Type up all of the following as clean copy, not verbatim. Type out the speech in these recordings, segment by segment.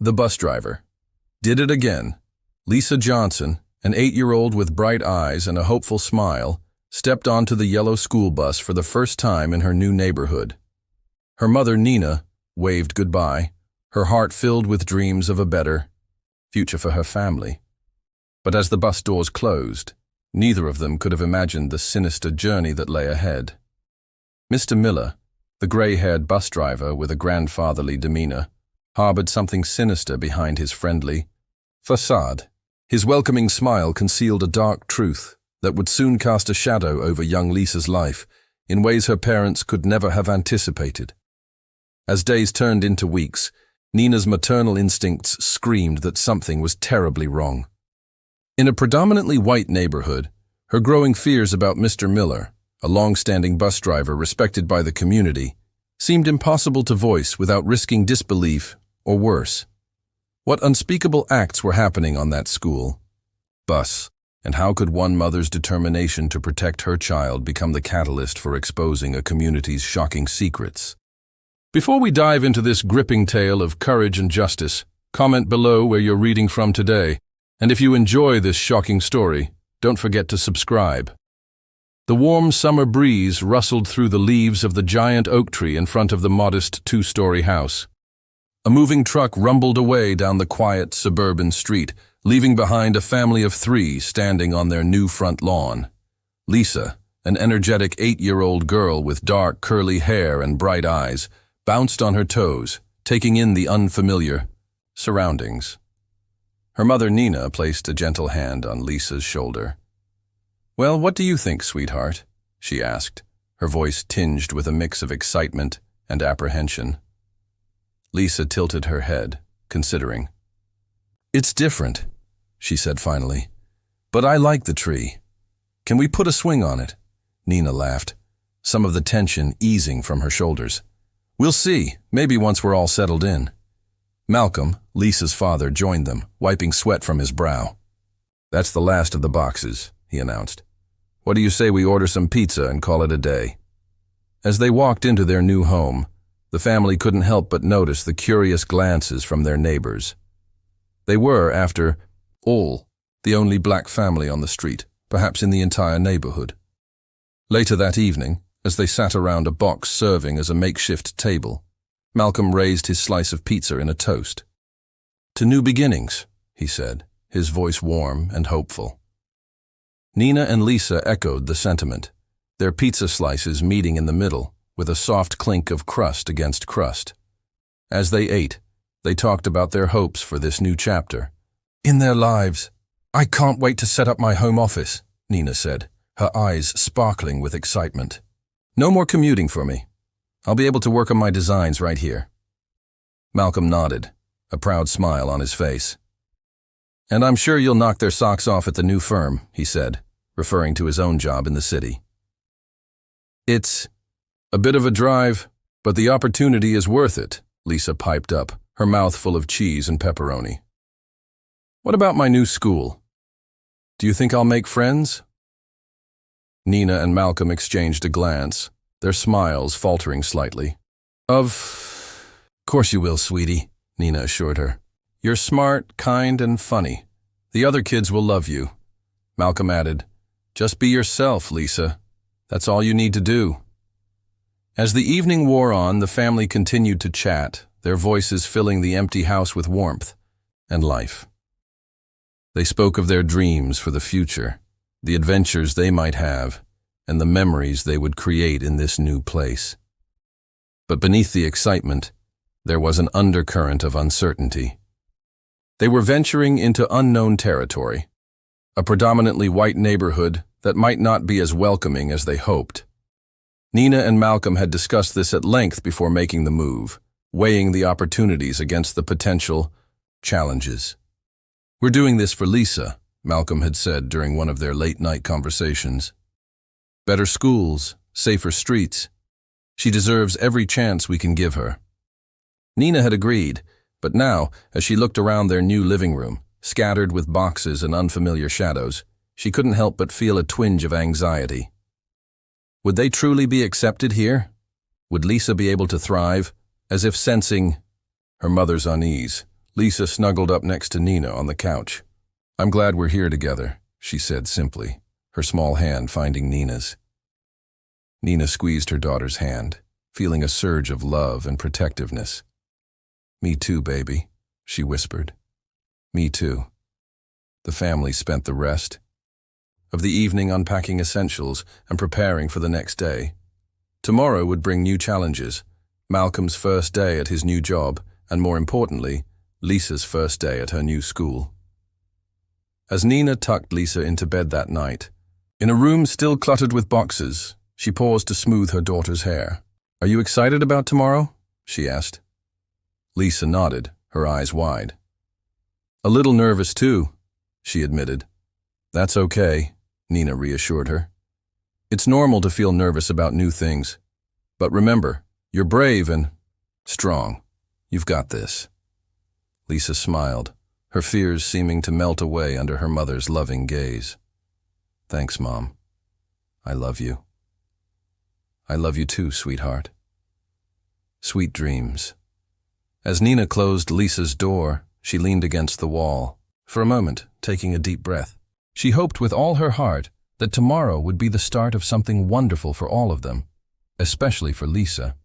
The bus driver. Did it again. Lisa Johnson, an 8-year-old with bright eyes and a hopeful smile, stepped onto the yellow school bus for the first time in her new neighborhood. Her mother, Nina, waved goodbye, her heart filled with dreams of a better future for her family. But as the bus doors closed, neither of them could have imagined the sinister journey that lay ahead. Mr. Miller, the gray-haired bus driver with a grandfatherly demeanor, harbored something sinister behind his friendly facade. His welcoming smile concealed a dark truth that would soon cast a shadow over young Lisa's life in ways her parents could never have anticipated. As days turned into weeks, Nina's maternal instincts screamed that something was terribly wrong. In a predominantly white neighborhood, her growing fears about Mr. Miller, a long-standing bus driver respected by the community, seemed impossible to voice without risking disbelief or worse. What unspeakable acts were happening on that school bus, and how could one mother's determination to protect her child become the catalyst for exposing a community's shocking secrets? Before we dive into this gripping tale of courage and justice, comment below where you're reading from today, and if you enjoy this shocking story, don't forget to subscribe. The warm summer breeze rustled through the leaves of the giant oak tree in front of the modest 2-story house. A moving truck rumbled away down the quiet suburban street, leaving behind a family of 3 standing on their new front lawn. Lisa, an energetic 8-year-old girl with dark curly hair and bright eyes, bounced on her toes, taking in the unfamiliar surroundings. Her mother, Nina, placed a gentle hand on Lisa's shoulder. "Well, what do you think, sweetheart?" she asked, her voice tinged with a mix of excitement and apprehension. Lisa tilted her head, considering. "It's different," she said finally. "But I like the tree. Can we put a swing on it?" Nina laughed, some of the tension easing from her shoulders. "We'll see, maybe once we're all settled in." Malcolm, Lisa's father, joined them, wiping sweat from his brow. "That's the last of the boxes," he announced. "What do you say we order some pizza and call it a day?" As they walked into their new home, the family couldn't help but notice the curious glances from their neighbors. They were, after all, the only black family on the street, perhaps in the entire neighborhood. Later that evening, as they sat around a box serving as a makeshift table, Malcolm raised his slice of pizza in a toast. "To new beginnings," he said, his voice warm and hopeful. Nina and Lisa echoed the sentiment, their pizza slices meeting in the middle, with a soft clink of crust against crust. As they ate, they talked about their hopes for this new chapter in their lives. "I can't wait to set up my home office," Nina said, her eyes sparkling with excitement. "No more commuting for me. I'll be able to work on my designs right here." Malcolm nodded, a proud smile on his face. "And I'm sure you'll knock their socks off at the new firm," he said, referring to his own job in the city. "It's a bit of a drive, but the opportunity is worth it," Lisa piped up, her mouth full of cheese and pepperoni. "What about my new school? Do you think I'll make friends?" Nina and Malcolm exchanged a glance, their smiles faltering slightly. Of course you will, sweetie," Nina assured her. "You're smart, kind, and funny. The other kids will love you." Malcolm added, "Just be yourself, Lisa. That's all you need to do." As the evening wore on, the family continued to chat, their voices filling the empty house with warmth and life. They spoke of their dreams for the future, the adventures they might have, and the memories they would create in this new place. But beneath the excitement, there was an undercurrent of uncertainty. They were venturing into unknown territory, a predominantly white neighborhood that might not be as welcoming as they hoped. Nina and Malcolm had discussed this at length before making the move, weighing the opportunities against the potential challenges. "We're doing this for Lisa," Malcolm had said during one of their late-night conversations. "Better schools, safer streets. She deserves every chance we can give her." Nina had agreed, but now, as she looked around their new living room, scattered with boxes and unfamiliar shadows, she couldn't help but feel a twinge of anxiety. Would they truly be accepted here? Would Lisa be able to thrive? As if sensing her mother's unease, Lisa snuggled up next to Nina on the couch. "I'm glad we're here together," she said simply, her small hand finding Nina's. Nina squeezed her daughter's hand, feeling a surge of love and protectiveness. "Me too, baby," she whispered. "Me too." The family spent the rest of the evening unpacking essentials and preparing for the next day. Tomorrow would bring new challenges, Malcolm's first day at his new job, and more importantly, Lisa's first day at her new school. As Nina tucked Lisa into bed that night, in a room still cluttered with boxes, she paused to smooth her daughter's hair. "Are you excited about tomorrow?" she asked. Lisa nodded, her eyes wide. "A little nervous too," she admitted. "That's okay," Nina reassured her. "It's normal to feel nervous about new things. But remember, you're brave and strong. You've got this." Lisa smiled, her fears seeming to melt away under her mother's loving gaze. "Thanks, Mom. I love you." "I love you too, sweetheart." Sweet dreams. As Nina closed Lisa's door, she leaned against the wall, for a moment, taking a deep breath. She hoped with all her heart that tomorrow would be the start of something wonderful for all of them, especially for Lisa.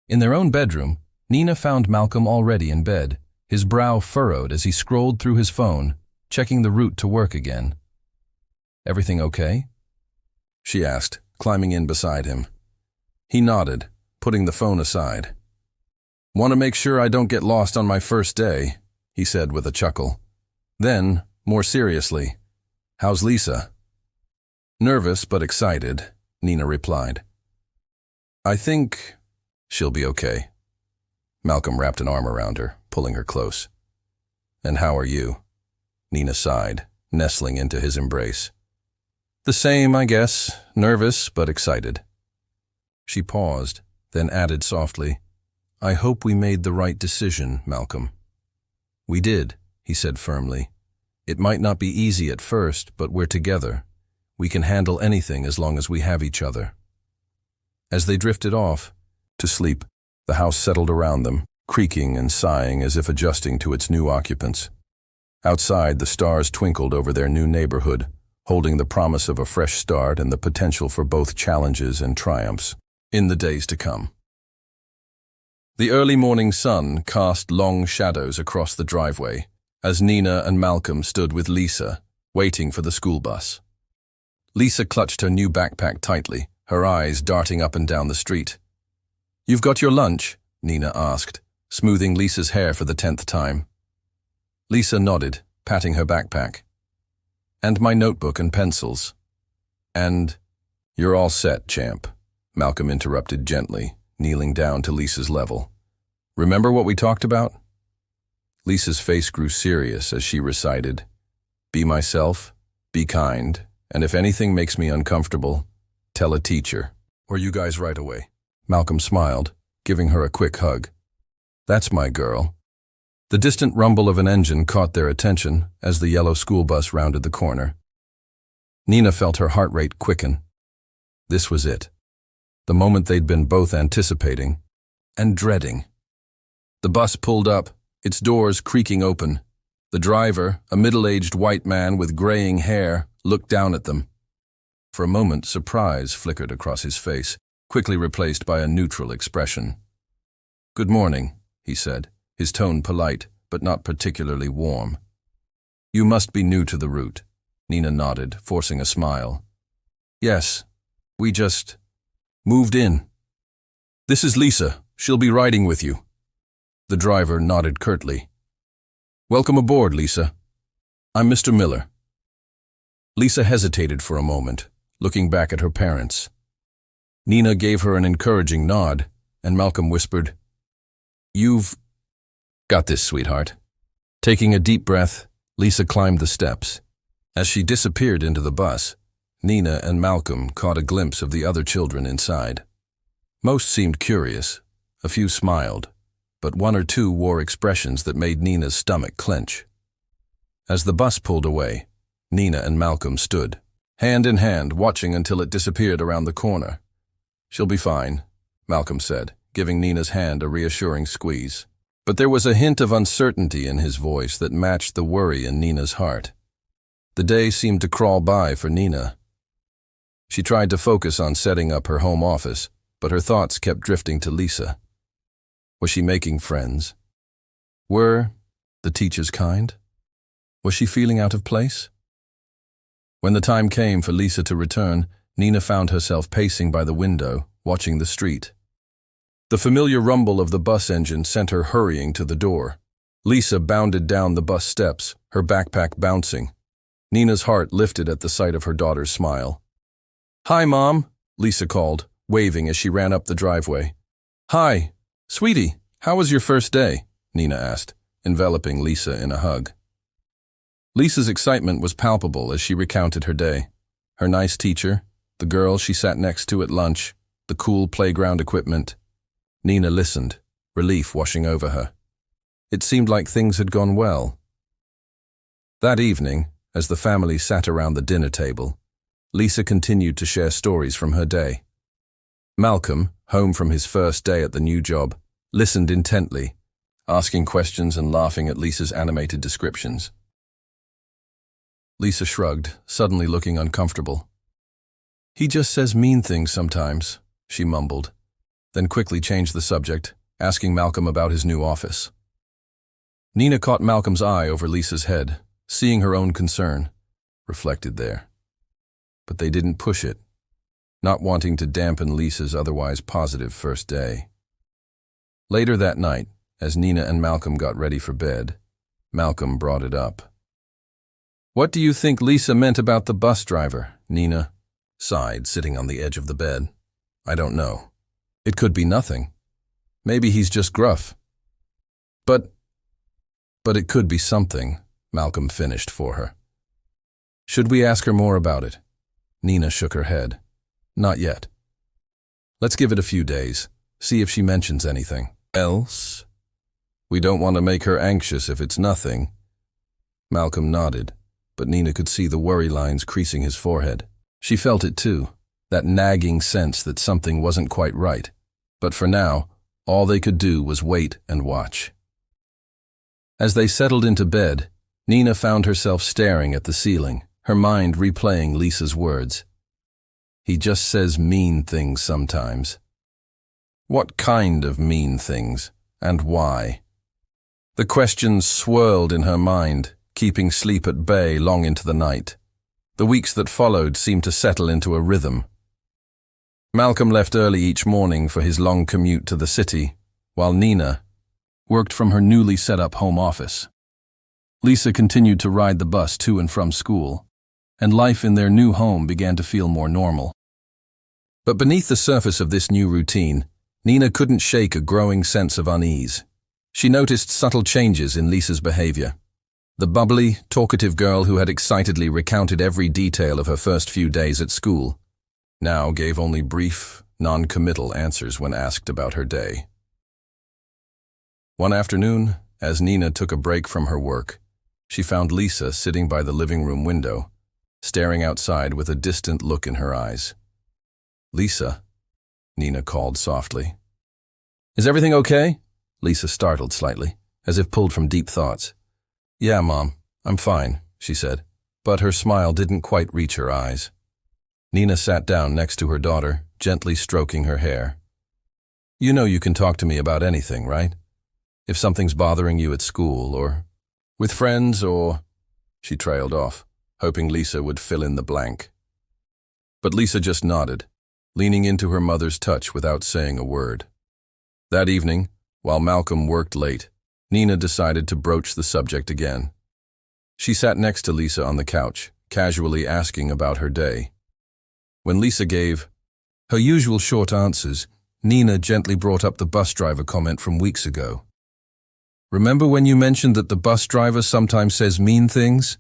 In their own bedroom, Nina found Malcolm already in bed, his brow furrowed as he scrolled through his phone, checking the route to work again. "Everything okay?" she asked, climbing in beside him. He nodded, putting the phone aside. "Want to make sure I don't get lost on my first day," he said with a chuckle. Then, more seriously, "How's Lisa?" "Nervous but excited," Nina replied. "I think she'll be okay." Malcolm wrapped an arm around her, pulling her close. "And how are you?" Nina sighed, nestling into his embrace. "The same, I guess, nervous but excited." She paused, then added softly, "I hope we made the right decision, Malcolm." "We did," he said firmly. "It might not be easy at first, but we're together. We can handle anything as long as we have each other." As they drifted off to sleep, the house settled around them, creaking and sighing as if adjusting to its new occupants. Outside, the stars twinkled over their new neighborhood, holding the promise of a fresh start and the potential for both challenges and triumphs in the days to come. The early morning sun cast long shadows across the driveway as Nina and Malcolm stood with Lisa, waiting for the school bus. Lisa clutched her new backpack tightly, her eyes darting up and down the street. "You've got your lunch?" Nina asked, smoothing Lisa's hair for the 10th time. Lisa nodded, patting her backpack. "And my notebook and pencils." "And you're all set, champ," Malcolm interrupted gently, kneeling down to Lisa's level. "Remember what we talked about?" Lisa's face grew serious as she recited, "Be myself, be kind, and if anything makes me uncomfortable, tell a teacher, or you guys right away." Malcolm smiled, giving her a quick hug. "That's my girl." The distant rumble of an engine caught their attention as the yellow school bus rounded the corner. Nina felt her heart rate quicken. This was it. The moment they'd been both anticipating and dreading. The bus pulled up, its doors creaking open. The driver, a middle-aged white man with graying hair, looked down at them. For a moment, surprise flickered across his face, quickly replaced by a neutral expression. "Good morning," he said, his tone polite, but not particularly warm. "You must be new to the route." Nina nodded, forcing a smile. "Yes, we just moved in." "This is Lisa. She'll be riding with you." The driver nodded curtly. "Welcome aboard, Lisa. I'm Mr. Miller." Lisa hesitated for a moment, looking back at her parents. Nina gave her an encouraging nod, and Malcolm whispered, "You've got this, sweetheart." Taking a deep breath, Lisa climbed the steps. As she disappeared into the bus, Nina and Malcolm caught a glimpse of the other children inside. Most seemed curious, a few smiled, but one or two wore expressions that made Nina's stomach clench. As the bus pulled away, Nina and Malcolm stood, hand in hand, watching until it disappeared around the corner. "She'll be fine," Malcolm said, giving Nina's hand a reassuring squeeze. But there was a hint of uncertainty in his voice that matched the worry in Nina's heart. The day seemed to crawl by for Nina. She tried to focus on setting up her home office, but her thoughts kept drifting to Lisa. Was she making friends? Were the teachers kind? Was she feeling out of place? When the time came for Lisa to return, Nina found herself pacing by the window, watching the street. The familiar rumble of the bus engine sent her hurrying to the door. Lisa bounded down the bus steps, her backpack bouncing. Nina's heart lifted at the sight of her daughter's smile. "Hi, Mom," Lisa called, waving as she ran up the driveway. "Hi, sweetie, how was your first day?" Nina asked, enveloping Lisa in a hug. Lisa's excitement was palpable as she recounted her day. Her nice teacher, the girl she sat next to at lunch, the cool playground equipment. Nina listened, relief washing over her. It seemed like things had gone well. That evening, as the family sat around the dinner table, Lisa continued to share stories from her day. Malcolm, home from his first day at the new job, listened intently, asking questions and laughing at Lisa's animated descriptions. Lisa shrugged, suddenly looking uncomfortable. "He just says mean things sometimes," she mumbled, then quickly changed the subject, asking Malcolm about his new office. Nina caught Malcolm's eye over Lisa's head, seeing her own concern, reflected there. But they didn't push it, not wanting to dampen Lisa's otherwise positive first day. Later that night, as Nina and Malcolm got ready for bed, Malcolm brought it up. "What do you think Lisa meant about the bus driver?" Nina sighed, sitting on the edge of the bed. "I don't know. It could be nothing. Maybe he's just gruff. But it could be something," Malcolm finished for her. "Should we ask her more about it?" Nina shook her head. "Not yet. Let's give it a few days, see if she mentions anything. Else? We don't want to make her anxious if it's nothing." Malcolm nodded, but Nina could see the worry lines creasing his forehead. She felt it too, that nagging sense that something wasn't quite right. But for now, all they could do was wait and watch. As they settled into bed, Nina found herself staring at the ceiling, her mind replaying Lisa's words. "He just says mean things sometimes." What kind of mean things, and why? The questions swirled in her mind, keeping sleep at bay long into the night. The weeks that followed seemed to settle into a rhythm. Malcolm left early each morning for his long commute to the city, while Nina worked from her newly set-up home office. Lisa continued to ride the bus to and from school, and life in their new home began to feel more normal. But beneath the surface of this new routine, Nina couldn't shake a growing sense of unease. She noticed subtle changes in Lisa's behavior. The bubbly, talkative girl who had excitedly recounted every detail of her first few days at school now gave only brief, non-committal answers when asked about her day. One afternoon, as Nina took a break from her work, she found Lisa sitting by the living room window, staring outside with a distant look in her eyes. "Lisa," Nina called softly. "Is everything okay?" Lisa startled slightly, as if pulled from deep thoughts. "Yeah, Mom, I'm fine," she said, but her smile didn't quite reach her eyes. Nina sat down next to her daughter, gently stroking her hair. "You know you can talk to me about anything, right? If something's bothering you at school or with friends or—" She trailed off, hoping Lisa would fill in the blank. But Lisa just nodded, leaning into her mother's touch without saying a word. That evening, while Malcolm worked late, Nina decided to broach the subject again. She sat next to Lisa on the couch, casually asking about her day. When Lisa gave her usual short answers, Nina gently brought up the bus driver comment from weeks ago. "Remember when you mentioned that the bus driver sometimes says mean things?"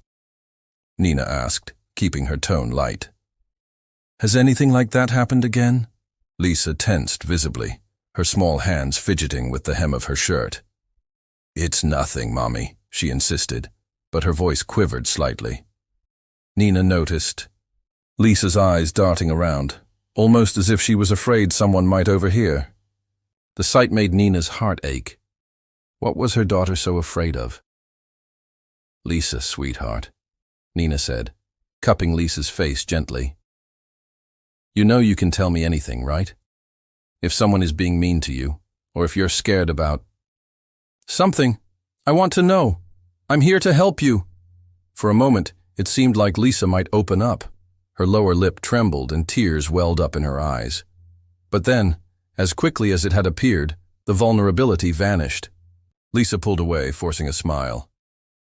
Nina asked, keeping her tone light. "Has anything like that happened again?" Lisa tensed visibly, her small hands fidgeting with the hem of her shirt. "It's nothing, Mommy," she insisted, but her voice quivered slightly. Nina noticed Lisa's eyes darting around, almost as if she was afraid someone might overhear. The sight made Nina's heart ache. What was her daughter so afraid of? "Lisa, sweetheart," Nina said, cupping Lisa's face gently. "You know you can tell me anything, right? If someone is being mean to you, or if you're scared about something. I want to know. I'm here to help you." For a moment, it seemed like Lisa might open up. Her lower lip trembled and tears welled up in her eyes. But then, as quickly as it had appeared, the vulnerability vanished. Lisa pulled away, forcing a smile.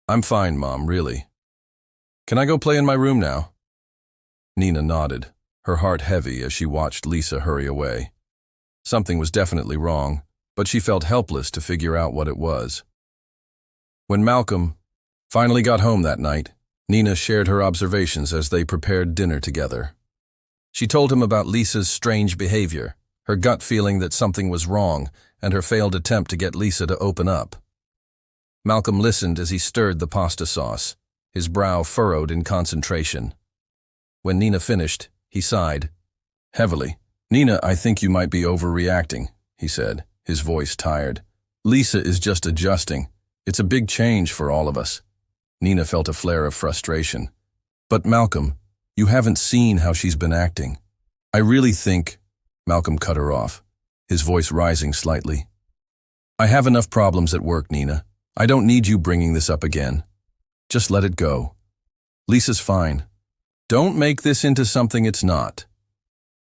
"I'm fine, Mom, really. Can I go play in my room now?" Nina nodded, her heart heavy as she watched Lisa hurry away. Something was definitely wrong, but she felt helpless to figure out what it was. When Malcolm finally got home that night, Nina shared her observations as they prepared dinner together. She told him about Lisa's strange behavior, her gut feeling that something was wrong, and her failed attempt to get Lisa to open up. Malcolm listened as he stirred the pasta sauce, his brow furrowed in concentration. When Nina finished, he sighed heavily. "Nina, I think you might be overreacting," he said, his voice tired. "Lisa is just adjusting. It's a big change for all of us." Nina felt a flare of frustration. "But Malcolm, you haven't seen how she's been acting. I really think—" Malcolm cut her off, his voice rising slightly. "I have enough problems at work, Nina. I don't need you bringing this up again. Just let it go. Lisa's fine. Don't make this into something it's not."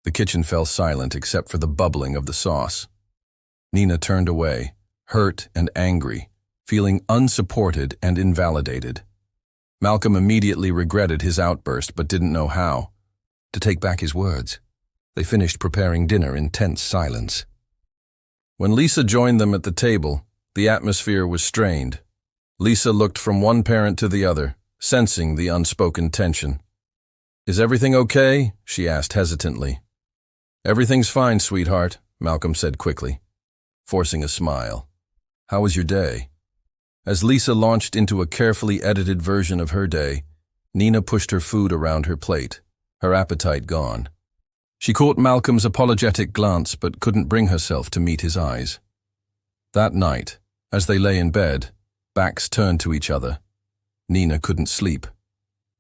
The kitchen fell silent except for the bubbling of the sauce. Nina turned away, hurt and angry, feeling unsupported and invalidated. Malcolm immediately regretted his outburst but didn't know how to take back his words. They finished preparing dinner in tense silence. When Lisa joined them at the table, the atmosphere was strained. Lisa looked from one parent to the other, sensing the unspoken tension. "Is everything okay?" she asked hesitantly. "Everything's fine, sweetheart," Malcolm said quickly, forcing a smile. "How was your day?" As Lisa launched into a carefully edited version of her day, Nina pushed her food around her plate, her appetite gone. She caught Malcolm's apologetic glance but couldn't bring herself to meet his eyes. That night, as they lay in bed, backs turned to each other, Nina couldn't sleep.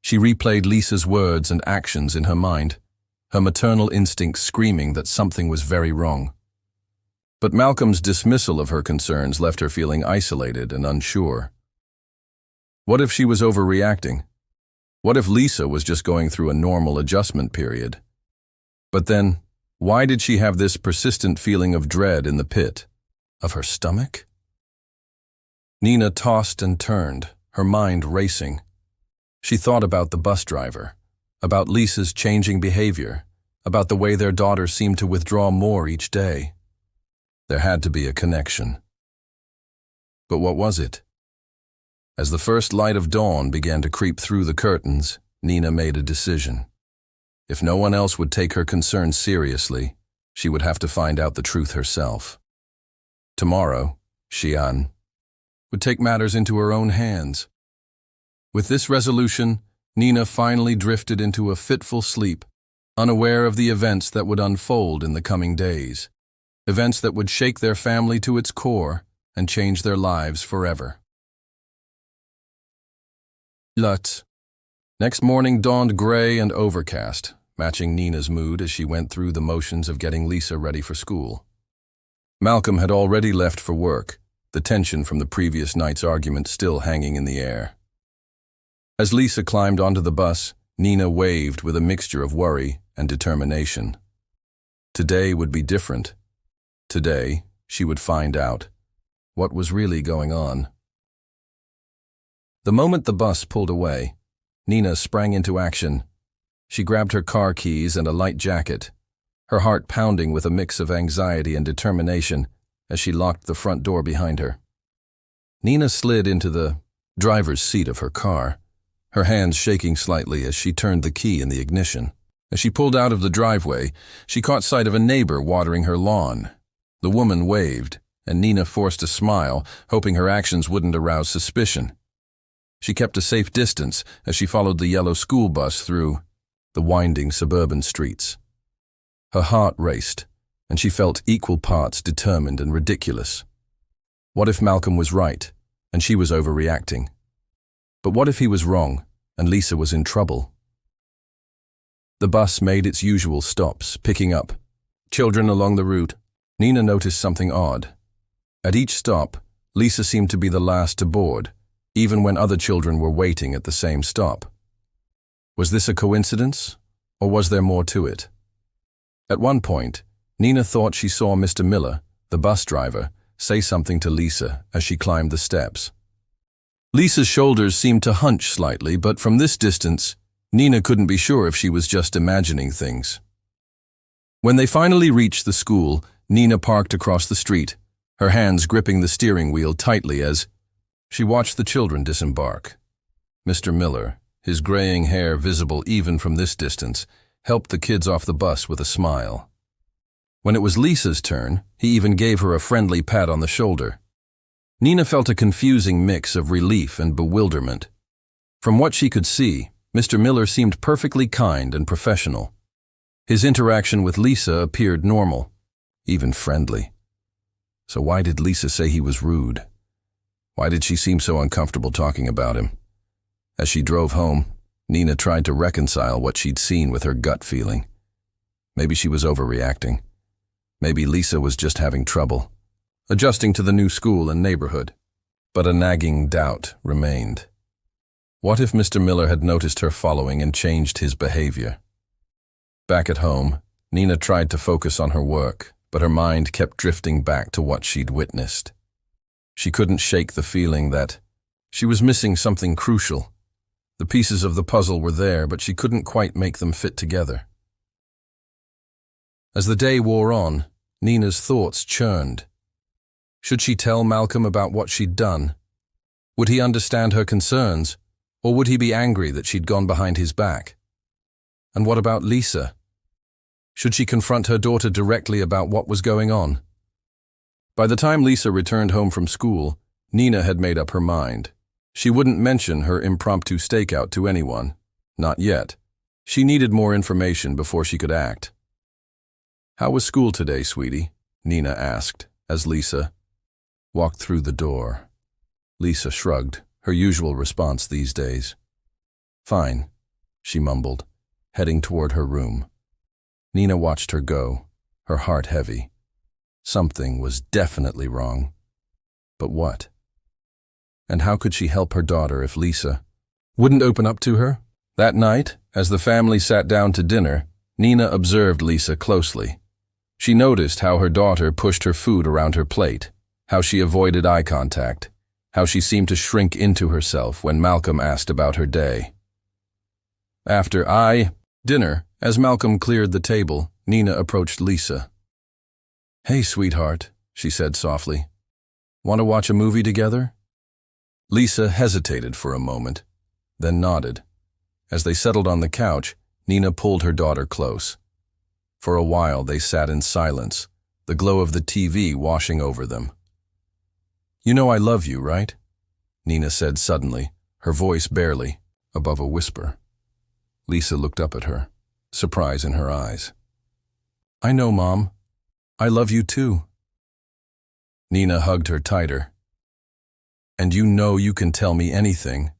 She replayed Lisa's words and actions in her mind, her maternal instincts screaming that something was very wrong. But Malcolm's dismissal of her concerns left her feeling isolated and unsure. What if she was overreacting? What if Lisa was just going through a normal adjustment period? But then, why did she have this persistent feeling of dread in the pit of her stomach? Nina tossed and turned, her mind racing. She thought about the bus driver, about Lisa's changing behavior, about the way their daughter seemed to withdraw more each day. There had to be a connection. But what was it? As the first light of dawn began to creep through the curtains, Nina made a decision. If no one else would take her concerns seriously, she would have to find out the truth herself. Tomorrow, Xian would take matters into her own hands. With this resolution, Nina finally drifted into a fitful sleep, unaware of the events that would unfold in the coming days. Events that would shake their family to its core and change their lives forever. Lutz. Next morning dawned gray and overcast, matching Nina's mood as she went through the motions of getting Lisa ready for school. Malcolm had already left for work, the tension from the previous night's argument still hanging in the air. As Lisa climbed onto the bus, Nina waved with a mixture of worry and determination. Today would be different. Today, she would find out what was really going on. The moment the bus pulled away, Nina sprang into action. She grabbed her car keys and a light jacket, her heart pounding with a mix of anxiety and determination as she locked the front door behind her. Nina slid into the driver's seat of her car, her hands shaking slightly as she turned the key in the ignition. As she pulled out of the driveway, she caught sight of a neighbor watering her lawn. The woman waved, and Nina forced a smile, hoping her actions wouldn't arouse suspicion. She kept a safe distance as she followed the yellow school bus through the winding suburban streets. Her heart raced, and she felt equal parts determined and ridiculous. What if Malcolm was right, and she was overreacting? But what if he was wrong, and Lisa was in trouble? The bus made its usual stops, picking up children along the route. Nina noticed something odd. At each stop, Lisa seemed to be the last to board, even when other children were waiting at the same stop. Was this a coincidence, or was there more to it? At one point, Nina thought she saw Mr. Miller, the bus driver, say something to Lisa as she climbed the steps. Lisa's shoulders seemed to hunch slightly, but from this distance, Nina couldn't be sure if she was just imagining things. When they finally reached the school, Nina parked across the street, her hands gripping the steering wheel tightly as she watched the children disembark. Mr. Miller, his graying hair visible even from this distance, helped the kids off the bus with a smile. When it was Lisa's turn, he even gave her a friendly pat on the shoulder. Nina felt a confusing mix of relief and bewilderment. From what she could see, Mr. Miller seemed perfectly kind and professional. His interaction with Lisa appeared normal, even friendly. So why did Lisa say he was rude? Why did she seem so uncomfortable talking about him? As she drove home, Nina tried to reconcile what she'd seen with her gut feeling. Maybe she was overreacting. Maybe Lisa was just having trouble adjusting to the new school and neighborhood. But a nagging doubt remained. What if Mr. Miller had noticed her following and changed his behavior? Back at home, Nina tried to focus on her work, but her mind kept drifting back to what she'd witnessed. She couldn't shake the feeling that she was missing something crucial. The pieces of the puzzle were there, but she couldn't quite make them fit together. As the day wore on, Nina's thoughts churned. Should she tell Malcolm about what she'd done? Would he understand her concerns, or would he be angry that she'd gone behind his back? And what about Lisa? Should she confront her daughter directly about what was going on? By the time Lisa returned home from school, Nina had made up her mind. She wouldn't mention her impromptu stakeout to anyone. Not yet. She needed more information before she could act. "How was school today, sweetie?" Nina asked, as Lisa walked through the door. Lisa shrugged, her usual response these days. "Fine," she mumbled, heading toward her room. Nina watched her go, her heart heavy. Something was definitely wrong. But what? And how could she help her daughter if Lisa wouldn't open up to her? That night, as the family sat down to dinner, Nina observed Lisa closely. She noticed how her daughter pushed her food around her plate, how she avoided eye contact, how she seemed to shrink into herself when Malcolm asked about her day. After dinner, as Malcolm cleared the table, Nina approached Lisa. "Hey, sweetheart," she said softly. "Want to watch a movie together?" Lisa hesitated for a moment, then nodded. As they settled on the couch, Nina pulled her daughter close. For a while they sat in silence, the glow of the TV washing over them. "You know I love you, right?" Nina said suddenly, her voice barely above a whisper. Lisa looked up at her, surprise in her eyes. "I know, Mom. I love you too." Nina hugged her tighter. "And you know you can tell me anything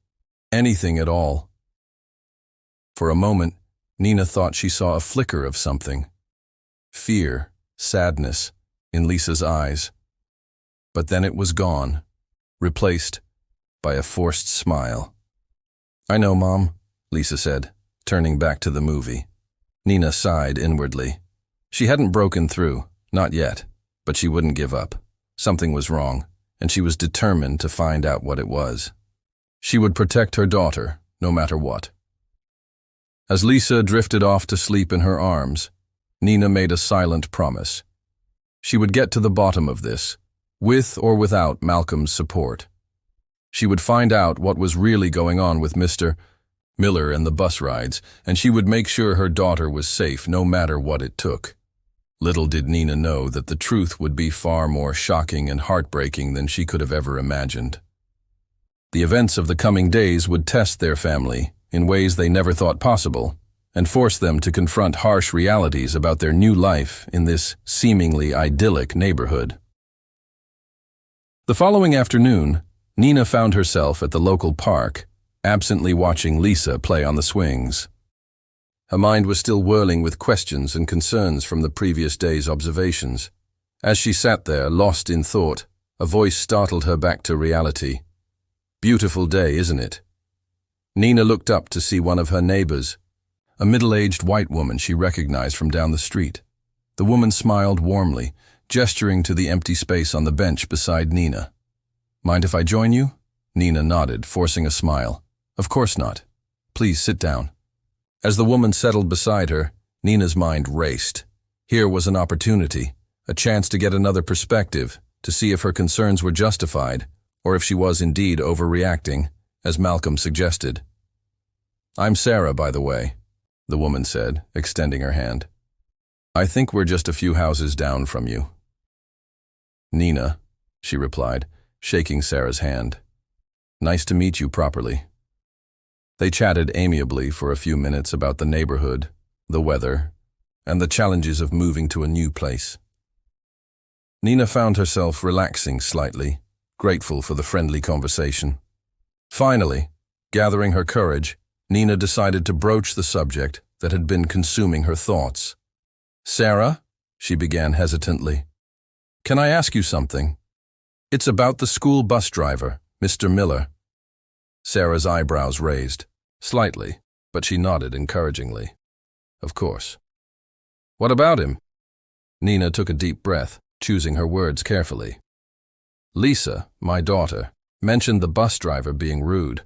at all." For a moment, Nina thought she saw a flicker of something. Fear, sadness, in Lisa's eyes. But then it was gone, replaced by a forced smile. "I know, Mom," Lisa said, turning back to the movie. Nina sighed inwardly. She hadn't broken through, not yet, but she wouldn't give up. Something was wrong, and she was determined to find out what it was. She would protect her daughter, no matter what. As Lisa drifted off to sleep in her arms, Nina made a silent promise. She would get to the bottom of this, with or without Malcolm's support. She would find out what was really going on with Mr. Miller and the bus rides, and she would make sure her daughter was safe no matter what it took. Little did Nina know that the truth would be far more shocking and heartbreaking than she could have ever imagined. The events of the coming days would test their family in ways they never thought possible, and force them to confront harsh realities about their new life in this seemingly idyllic neighborhood. The following afternoon, Nina found herself at the local park, absently watching Lisa play on the swings. Her mind was still whirling with questions and concerns from the previous day's observations. As she sat there, lost in thought, a voice startled her back to reality. "Beautiful day, isn't it?" Nina looked up to see one of her neighbors, a middle-aged white woman she recognized from down the street. The woman smiled warmly, gesturing to the empty space on the bench beside Nina. "Mind if I join you?" Nina nodded, forcing a smile. "Of course not. Please sit down." As the woman settled beside her, Nina's mind raced. Here was an opportunity, a chance to get another perspective, to see if her concerns were justified, or if she was indeed overreacting, as Malcolm suggested. "I'm Sarah, by the way," the woman said, extending her hand. "I think we're just a few houses down from you." "Nina," she replied, shaking Sarah's hand. "Nice to meet you properly." They chatted amiably for a few minutes about the neighborhood, the weather, and the challenges of moving to a new place. Nina found herself relaxing slightly, grateful for the friendly conversation. Finally, gathering her courage, Nina decided to broach the subject that had been consuming her thoughts. "Sarah," she began hesitantly, "can I ask you something? It's about the school bus driver, Mr. Miller." Sarah's eyebrows raised, slightly, but she nodded encouragingly. "Of course." "What about him?" Nina took a deep breath, choosing her words carefully. "Lisa, my daughter, mentioned the bus driver being rude.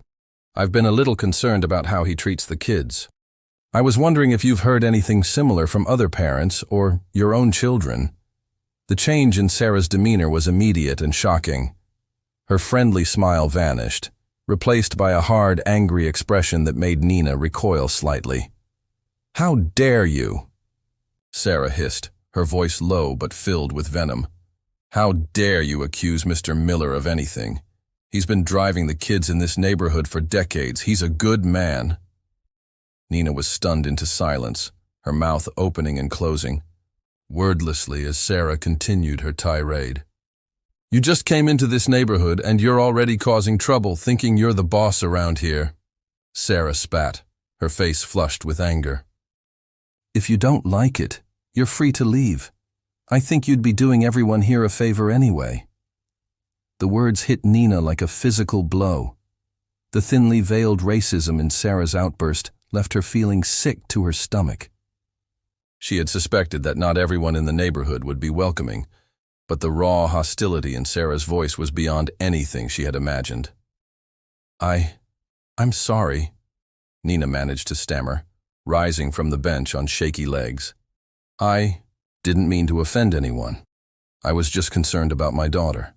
I've been a little concerned about how he treats the kids. I was wondering if you've heard anything similar from other parents or your own children." The change in Sarah's demeanor was immediate and shocking. Her friendly smile vanished, replaced by a hard, angry expression that made Nina recoil slightly. "How dare you?" Sarah hissed, her voice low but filled with venom. "How dare you accuse Mr. Miller of anything? He's been driving the kids in this neighborhood for decades. He's a good man." Nina was stunned into silence, her mouth opening and closing, wordlessly as Sarah continued her tirade. "You just came into this neighborhood and you're already causing trouble, thinking you're the boss around here." Sarah spat, her face flushed with anger. "If you don't like it, you're free to leave. I think you'd be doing everyone here a favor anyway." The words hit Nina like a physical blow. The thinly veiled racism in Sarah's outburst left her feeling sick to her stomach. She had suspected that not everyone in the neighborhood would be welcoming, but the raw hostility in Sarah's voice was beyond anything she had imagined. I'm sorry," Nina managed to stammer, rising from the bench on shaky legs. "I didn't mean to offend anyone. I was just concerned about my daughter."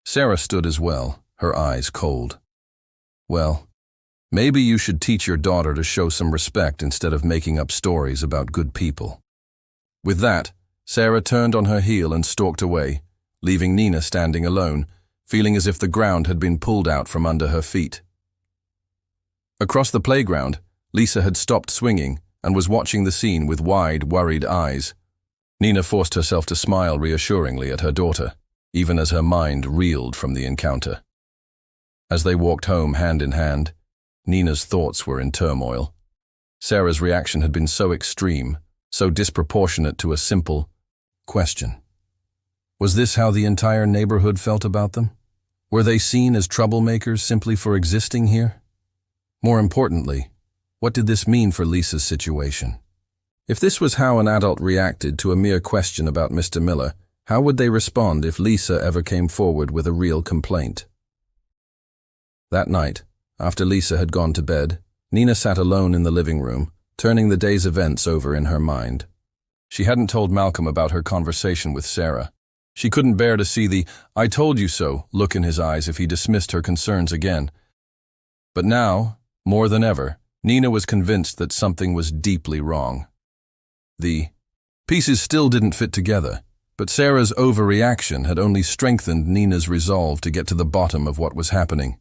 Sarah stood as well, her eyes cold. "Well, maybe you should teach your daughter to show some respect instead of making up stories about good people." With that, Sarah turned on her heel and stalked away, leaving Nina standing alone, feeling as if the ground had been pulled out from under her feet. Across the playground, Lisa had stopped swinging and was watching the scene with wide, worried eyes. Nina forced herself to smile reassuringly at her daughter, even as her mind reeled from the encounter. As they walked home hand in hand, Nina's thoughts were in turmoil. Sarah's reaction had been so extreme, so disproportionate to a simple question. Was this how the entire neighborhood felt about them? Were they seen as troublemakers simply for existing here? More importantly, what did this mean for Lisa's situation? If this was how an adult reacted to a mere question about Mr. Miller, how would they respond if Lisa ever came forward with a real complaint? That night, after Lisa had gone to bed, Nina sat alone in the living room, turning the day's events over in her mind. She hadn't told Malcolm about her conversation with Sarah. She couldn't bear to see the "I told you so" look in his eyes if he dismissed her concerns again. But now, more than ever, Nina was convinced that something was deeply wrong. The pieces still didn't fit together, but Sarah's overreaction had only strengthened Nina's resolve to get to the bottom of what was happening.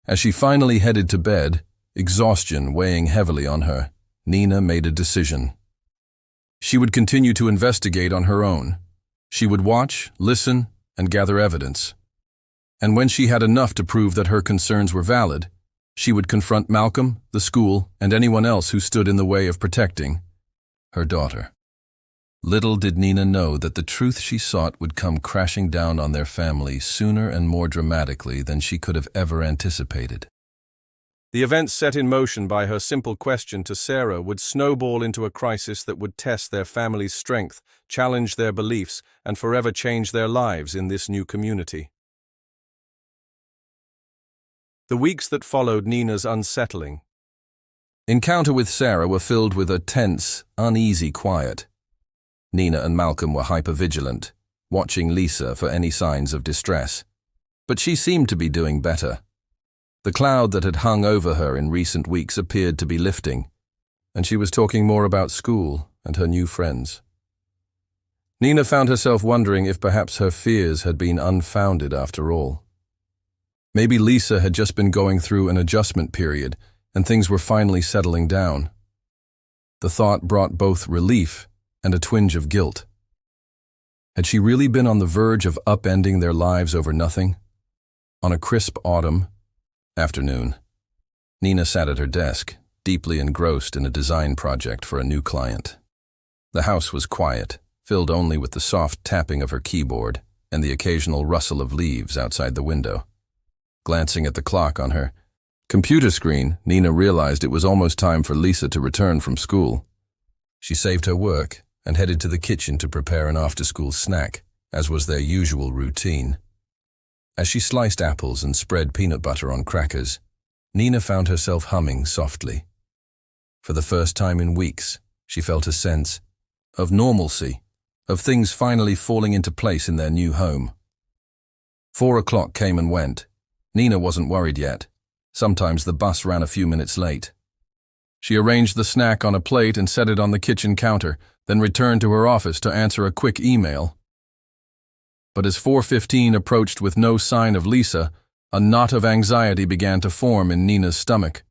As she finally headed to bed, exhaustion weighing heavily on her, Nina made a decision. She would continue to investigate on her own. She would watch, listen, and gather evidence, And when she had enough to prove that her concerns were valid, she would confront Malcolm, the school, and anyone else who stood in the way of protecting her daughter. Little did Nina know that the truth she sought would come crashing down on their family sooner and more dramatically than she could have ever anticipated. The events set in motion by her simple question to Sarah would snowball into a crisis that would test their family's strength, challenge their beliefs, and forever change their lives in this new community. The weeks that followed Nina's unsettling encounter with Sarah were filled with a tense, uneasy quiet. Nina and Malcolm were hypervigilant, watching Lisa for any signs of distress. But she seemed to be doing better. The cloud that had hung over her in recent weeks appeared to be lifting, and she was talking more about school and her new friends. Nina found herself wondering if perhaps her fears had been unfounded after all. Maybe Lisa had just been going through an adjustment period and things were finally settling down. The thought brought both relief and a twinge of guilt. Had she really been on the verge of upending their lives over nothing? On a crisp autumn afternoon, Nina sat at her desk, deeply engrossed in a design project for a new client. The house was quiet, filled only with the soft tapping of her keyboard and the occasional rustle of leaves outside the window. Glancing at the clock on her computer screen, Nina realized it was almost time for Lisa to return from school. She saved her work and headed to the kitchen to prepare an after-school snack, as was their usual routine. As she sliced apples and spread peanut butter on crackers, Nina found herself humming softly. For the first time in weeks, she felt a sense of normalcy, of things finally falling into place in their new home. 4 o'clock came and went. Nina wasn't worried yet. Sometimes the bus ran a few minutes late. She arranged the snack on a plate and set it on the kitchen counter, then returned to her office to answer a quick email. But as 4:15 approached with no sign of Lisa, a knot of anxiety began to form in Nina's stomach.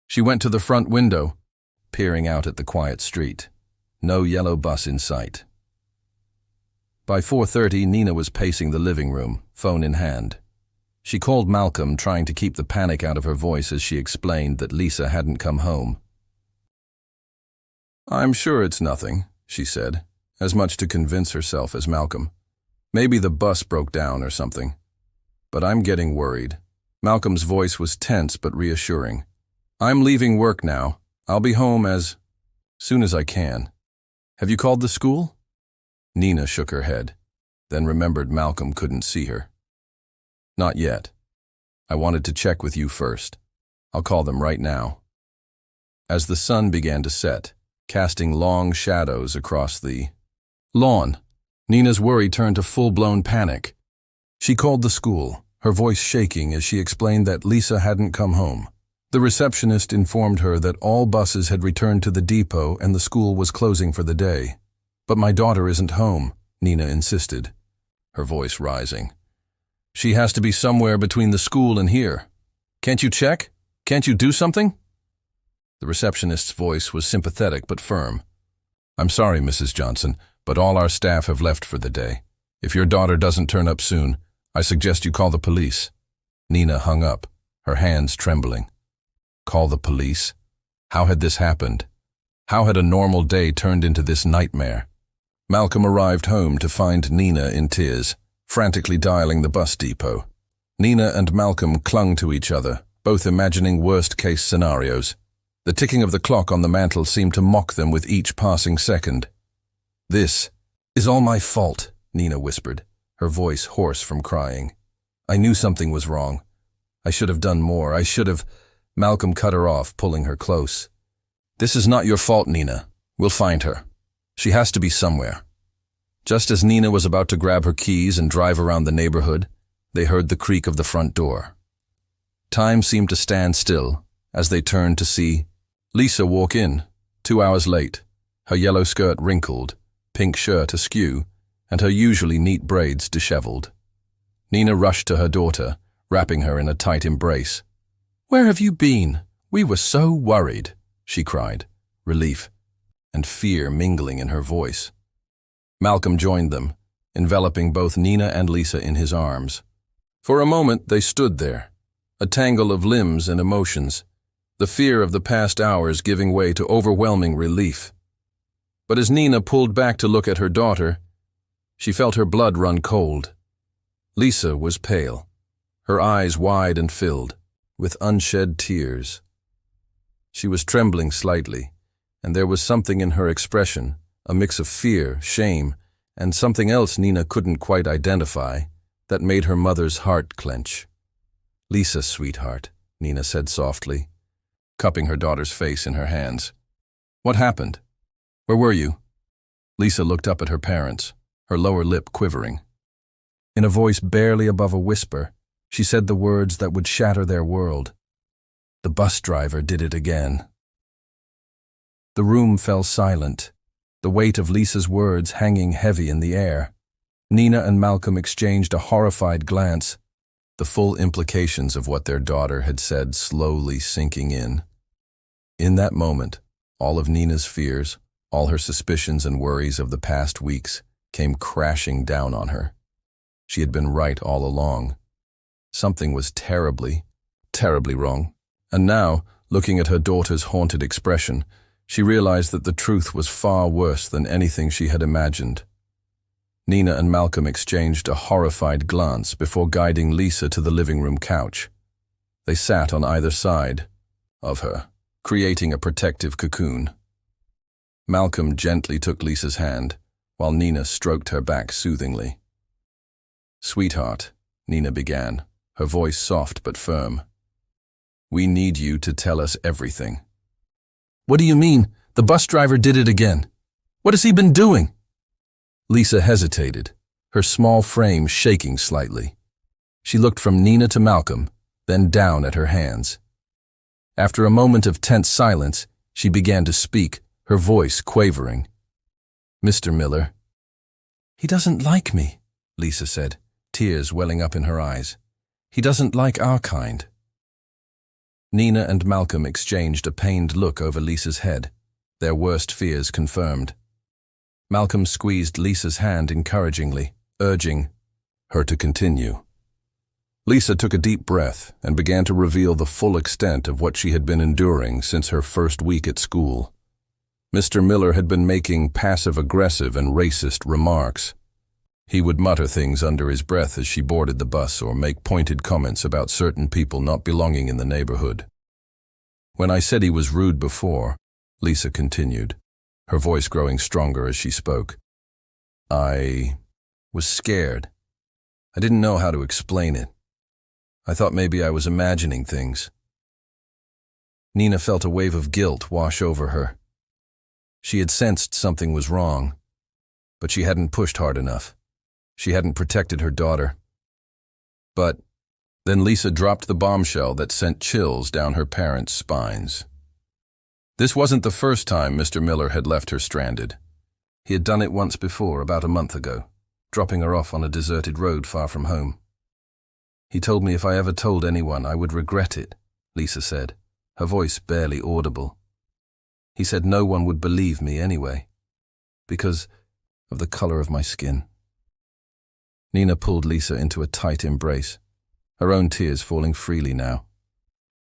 She went to the front window, peering out at the quiet street. No yellow bus in sight. By 4:30, Nina was pacing the living room, phone in hand. She called Malcolm, trying to keep the panic out of her voice as she explained that Lisa hadn't come home. "I'm sure it's nothing," she said, as much to convince herself as Malcolm. "Maybe the bus broke down or something. But I'm getting worried." Malcolm's voice was tense but reassuring. "I'm leaving work now. I'll be home as soon as I can. Have you called the school?" Nina shook her head, then remembered Malcolm couldn't see her. "Not yet. I wanted to check with you first. I'll call them right now." As the sun began to set, casting long shadows across the lawn, Nina's worry turned to full-blown panic. She called the school, her voice shaking as she explained that Lisa hadn't come home. The receptionist informed her that all buses had returned to the depot and the school was closing for the day. "But my daughter isn't home," Nina insisted, her voice rising. "She has to be somewhere between the school and here. Can't you check? Can't you do something?" The receptionist's voice was sympathetic but firm. "I'm sorry, Mrs. Johnson, but all our staff have left for the day. If your daughter doesn't turn up soon, I suggest you call the police." Nina hung up, her hands trembling. Call the police? How had this happened? How had a normal day turned into this nightmare? Malcolm arrived home to find Nina in tears, frantically dialing the bus depot. Nina and Malcolm clung to each other, both imagining worst-case scenarios. The ticking of the clock on the mantel seemed to mock them with each passing second. "This is all my fault," Nina whispered, her voice hoarse from crying. "I knew something was wrong. I should have done more. I should have—" Malcolm cut her off, pulling her close. "This is not your fault, Nina. We'll find her. She has to be somewhere." Just as Nina was about to grab her keys and drive around the neighborhood, they heard the creak of the front door. Time seemed to stand still as they turned to see Lisa walk in, 2 hours late, her yellow skirt wrinkled, pink shirt askew, and her usually neat braids disheveled. Nina rushed to her daughter, wrapping her in a tight embrace. "Where have you been? We were so worried," she cried, relief and fear mingling in her voice. Malcolm joined them, enveloping both Nina and Lisa in his arms. For a moment they stood there, a tangle of limbs and emotions, the fear of the past hours giving way to overwhelming relief. But as Nina pulled back to look at her daughter, she felt her blood run cold. Lisa was pale, her eyes wide and filled, with unshed tears. She was trembling slightly, and there was something in her expression, a mix of fear, shame, and something else Nina couldn't quite identify, that made her mother's heart clench. "Lisa, sweetheart," Nina said softly, cupping her daughter's face in her hands. "What happened? Where were you?" Lisa looked up at her parents, her lower lip quivering. In a voice barely above a whisper, she said the words that would shatter their world. "The bus driver did it again." The room fell silent, the weight of Lisa's words hanging heavy in the air. Nina and Malcolm exchanged a horrified glance, the full implications of what their daughter had said slowly sinking in. In that moment, all of Nina's fears, all her suspicions and worries of the past weeks, came crashing down on her. She had been right all along. Something was terribly, terribly wrong. And now, looking at her daughter's haunted expression, she realized that the truth was far worse than anything she had imagined. Nina and Malcolm exchanged a horrified glance before guiding Lisa to the living room couch. They sat on either side of her, creating a protective cocoon. Malcolm gently took Lisa's hand, while Nina stroked her back soothingly. "Sweetheart," Nina began, her voice soft but firm. "We need you to tell us everything." "What do you mean? The bus driver did it again. What has he been doing?" Lisa hesitated, her small frame shaking slightly. She looked from Nina to Malcolm, then down at her hands. After a moment of tense silence, she began to speak, her voice quavering. "Mr. Miller." "He doesn't like me," Lisa said, tears welling up in her eyes. "He doesn't like our kind." Nina and Malcolm exchanged a pained look over Lisa's head, their worst fears confirmed. Malcolm squeezed Lisa's hand encouragingly, urging her to continue. Lisa took a deep breath and began to reveal the full extent of what she had been enduring since her first week at school. Mr. Miller had been making passive-aggressive and racist remarks. He would mutter things under his breath as she boarded the bus or make pointed comments about certain people not belonging in the neighborhood. "When I said he was rude before," Lisa continued, her voice growing stronger as she spoke, "I was scared. I didn't know how to explain it. I thought maybe I was imagining things." Nina felt a wave of guilt wash over her. She had sensed something was wrong, but she hadn't pushed hard enough. She hadn't protected her daughter. But then Lisa dropped the bombshell that sent chills down her parents' spines. This wasn't the first time Mr. Miller had left her stranded. He had done it once before, about a month ago, dropping her off on a deserted road far from home. "He told me if I ever told anyone, I would regret it," Lisa said, her voice barely audible. "He said no one would believe me anyway, because of the color of my skin." Nina pulled Lisa into a tight embrace, her own tears falling freely now.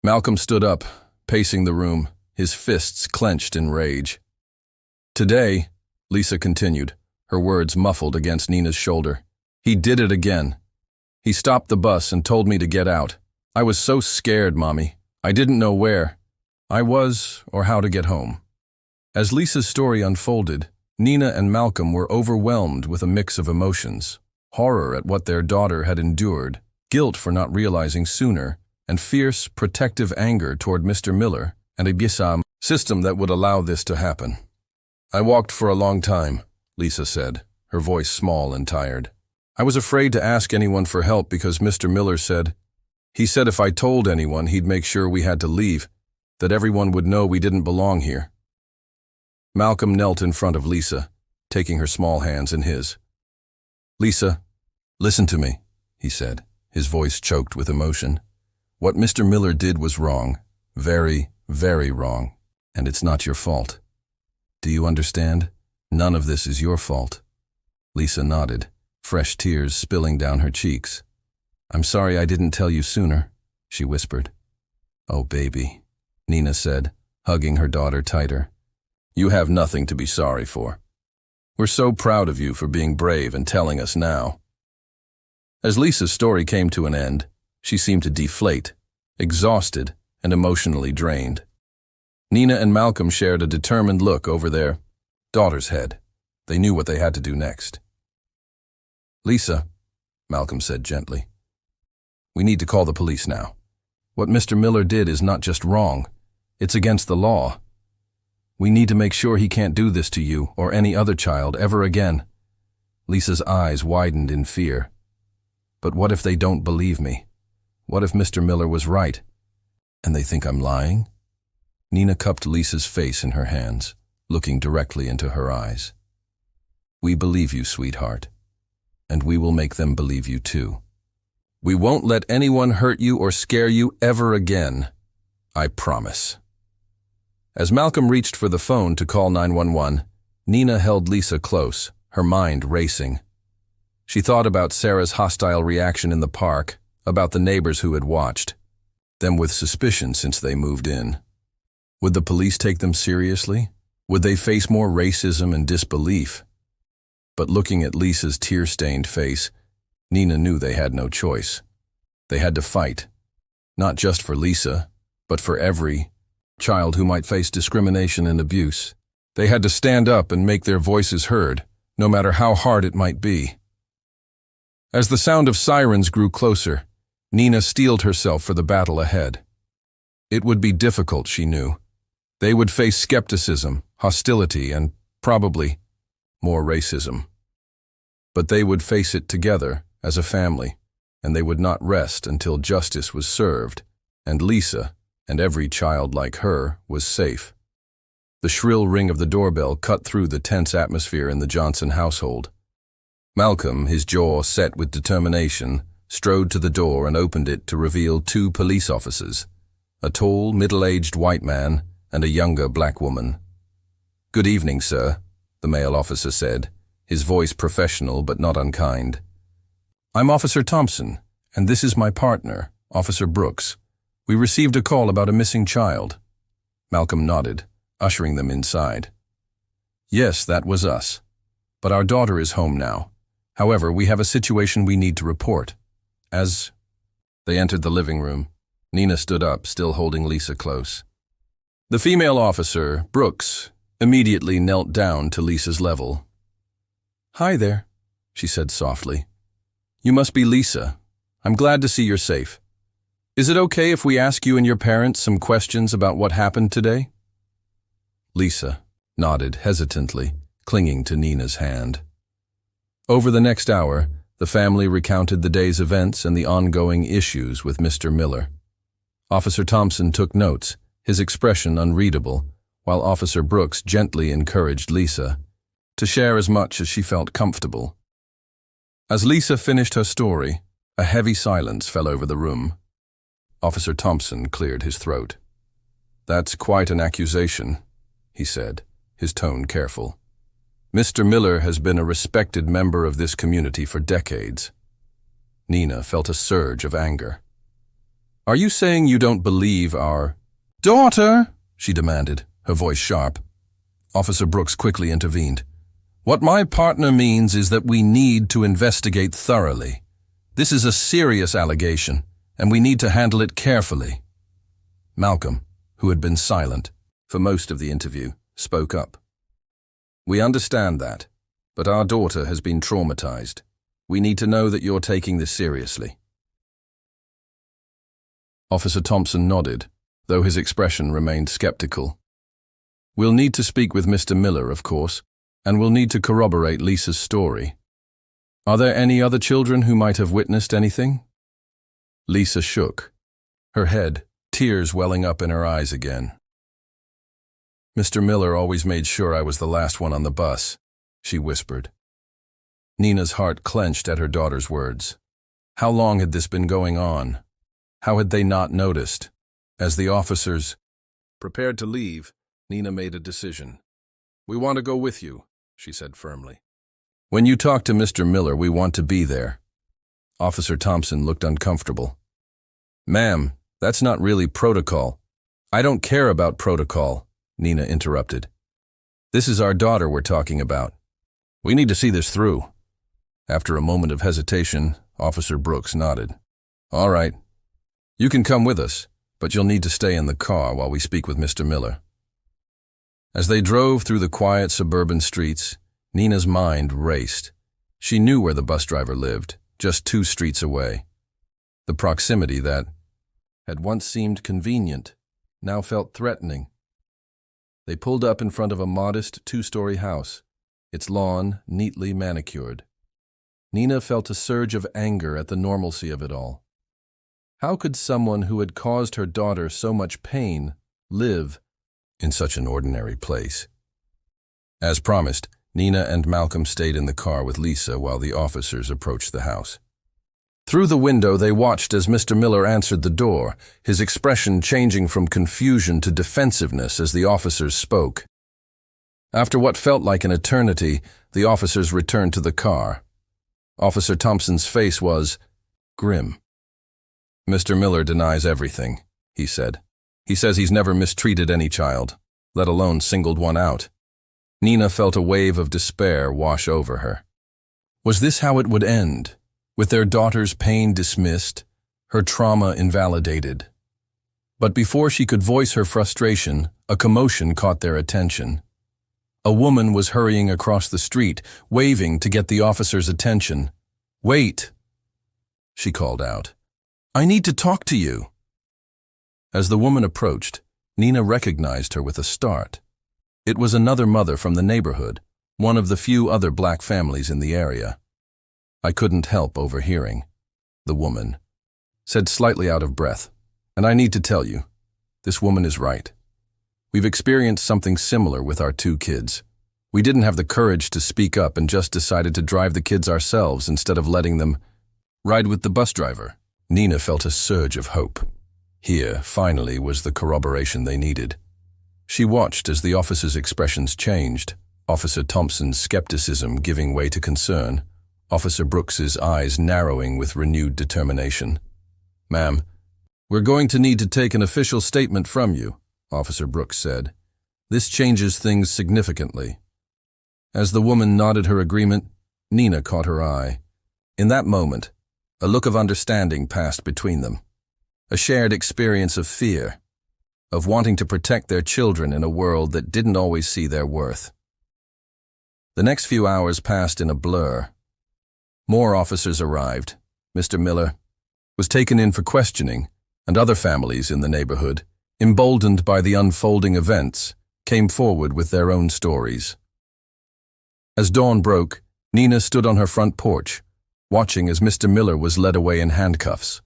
Malcolm stood up, pacing the room, his fists clenched in rage. "Today," Lisa continued, her words muffled against Nina's shoulder, "he did it again. He stopped the bus and told me to get out. I was so scared, Mommy. I didn't know where I was or how to get home." As Lisa's story unfolded, Nina and Malcolm were overwhelmed with a mix of emotions: horror at what their daughter had endured, guilt for not realizing sooner, and fierce, protective anger toward Mr. Miller and a BSAM system that would allow this to happen. "I walked for a long time," Lisa said, her voice small and tired. "I was afraid to ask anyone for help because Mr. Miller said if I told anyone, he'd make sure we had to leave, that everyone would know we didn't belong here." Malcolm knelt in front of Lisa, taking her small hands in his. "Lisa, listen to me," he said, his voice choked with emotion. "What Mr. Miller did was wrong, very, very wrong, and it's not your fault. Do you understand? None of this is your fault." Lisa nodded, fresh tears spilling down her cheeks. I'm sorry I didn't tell you sooner, she whispered. Oh, baby, Nina said, hugging her daughter tighter. You have nothing to be sorry for. We're so proud of you for being brave and telling us now. As Lisa's story came to an end, she seemed to deflate, exhausted and emotionally drained. Nina and Malcolm shared a determined look over their daughter's head. They knew what they had to do next. Lisa, Malcolm said gently, we need to call the police now. What Mr. Miller did is not just wrong, it's against the law. We need to make sure he can't do this to you or any other child ever again. Lisa's eyes widened in fear. But what if they don't believe me? What if Mr. Miller was right? And they think I'm lying? Nina cupped Lisa's face in her hands, looking directly into her eyes. We believe you, sweetheart. And we will make them believe you too. We won't let anyone hurt you or scare you ever again. I promise. As Malcolm reached for the phone to call 911, Nina held Lisa close, her mind racing. She thought about Sarah's hostile reaction in the park, about the neighbors who had watched, them with suspicion since they moved in. Would the police take them seriously? Would they face more racism and disbelief? But looking at Lisa's tear-stained face, Nina knew they had no choice. They had to fight, not just for Lisa, but for every child who might face discrimination and abuse. They had to stand up and make their voices heard, no matter how hard it might be. As the sound of sirens grew closer, Nina steeled herself for the battle ahead. It would be difficult, she knew. They would face skepticism, hostility, and, probably, more racism. But they would face it together, as a family, and they would not rest until justice was served, and Lisa, and every child like her, was safe. The shrill ring of the doorbell cut through the tense atmosphere in the Johnson household. Malcolm, his jaw set with determination, strode to the door and opened it to reveal two police officers, a tall, middle-aged white man and a younger black woman. Good evening, sir, the male officer said, his voice professional but not unkind. I'm Officer Thompson, and this is my partner, Officer Brooks. We received a call about a missing child. Malcolm nodded, ushering them inside. Yes, that was us. But our daughter is home now. However, we have a situation we need to report. As they entered the living room, Nina stood up, still holding Lisa close. The female officer, Brooks, immediately knelt down to Lisa's level. Hi there, she said softly. You must be Lisa. I'm glad to see you're safe. Is it okay if we ask you and your parents some questions about what happened today? Lisa nodded hesitantly, clinging to Nina's hand. Over the next hour, the family recounted the day's events and the ongoing issues with Mr. Miller. Officer Thompson took notes, his expression unreadable, while Officer Brooks gently encouraged Lisa to share as much as she felt comfortable. As Lisa finished her story, a heavy silence fell over the room. Officer Thompson cleared his throat. That's quite an accusation, he said, his tone careful. Mr. Miller has been a respected member of this community for decades. Nina felt a surge of anger. Are you saying you don't believe our daughter? She demanded, her voice sharp. Officer Brooks quickly intervened. What my partner means is that we need to investigate thoroughly. This is a serious allegation, and we need to handle it carefully. Malcolm, who had been silent for most of the interview, spoke up. We understand that, but our daughter has been traumatized. We need to know that you're taking this seriously. Officer Thompson nodded, though his expression remained skeptical. We'll need to speak with Mr. Miller, of course, and we'll need to corroborate Lisa's story. Are there any other children who might have witnessed anything? Lisa shook, her head, tears welling up in her eyes again. Mr. Miller always made sure I was the last one on the bus, she whispered. Nina's heart clenched at her daughter's words. How long had this been going on? How had they not noticed? As the officers prepared to leave, Nina made a decision. We want to go with you, she said firmly. When you talk to Mr. Miller, we want to be there. Officer Thompson looked uncomfortable. "Ma'am, that's not really protocol." "I don't care about protocol," Nina interrupted. "This is our daughter we're talking about. We need to see this through." After a moment of hesitation, Officer Brooks nodded. "All right. You can come with us, but you'll need to stay in the car while we speak with Mr. Miller." As they drove through the quiet suburban streets, Nina's mind raced. She knew where the bus driver lived, just 2 streets away. The proximity that had once seemed convenient now felt threatening. They pulled up in front of a modest 2-story house, its lawn neatly manicured. Nina felt a surge of anger at the normalcy of it all. How could someone who had caused her daughter so much pain live in such an ordinary place? As promised, Nina and Malcolm stayed in the car with Lisa while the officers approached the house. Through the window, they watched as Mr. Miller answered the door, his expression changing from confusion to defensiveness as the officers spoke. After what felt like an eternity, the officers returned to the car. Officer Thompson's face was grim. "Mr. Miller denies everything," he said. "He says he's never mistreated any child, let alone singled one out." Nina felt a wave of despair wash over her. Was this how it would end? With their daughter's pain dismissed, her trauma invalidated? But before she could voice her frustration, a commotion caught their attention. A woman was hurrying across the street, waving to get the officer's attention. "Wait," she called out. "I need to talk to you." As the woman approached, Nina recognized her with a start. It was another mother from the neighborhood, one of the few other black families in the area. "I couldn't help overhearing," the woman said, slightly out of breath. "And I need to tell you, this woman is right. We've experienced something similar with our 2 kids. We didn't have the courage to speak up and just decided to drive the kids ourselves instead of letting them ride with the bus driver." Nina felt a surge of hope. Here, finally, was the corroboration they needed. She watched as the officer's expressions changed, Officer Thompson's skepticism giving way to concern, Officer Brooks's eyes narrowing with renewed determination. "Ma'am, we're going to need to take an official statement from you," Officer Brooks said. "This changes things significantly." As the woman nodded her agreement, Nina caught her eye. In that moment, a look of understanding passed between them. A shared experience of fear, of wanting to protect their children in a world that didn't always see their worth. The next few hours passed in a blur. More officers arrived. Mr. Miller was taken in for questioning, and other families in the neighborhood, emboldened by the unfolding events, came forward with their own stories. As dawn broke, Nina stood on her front porch, watching as Mr. Miller was led away in handcuffs.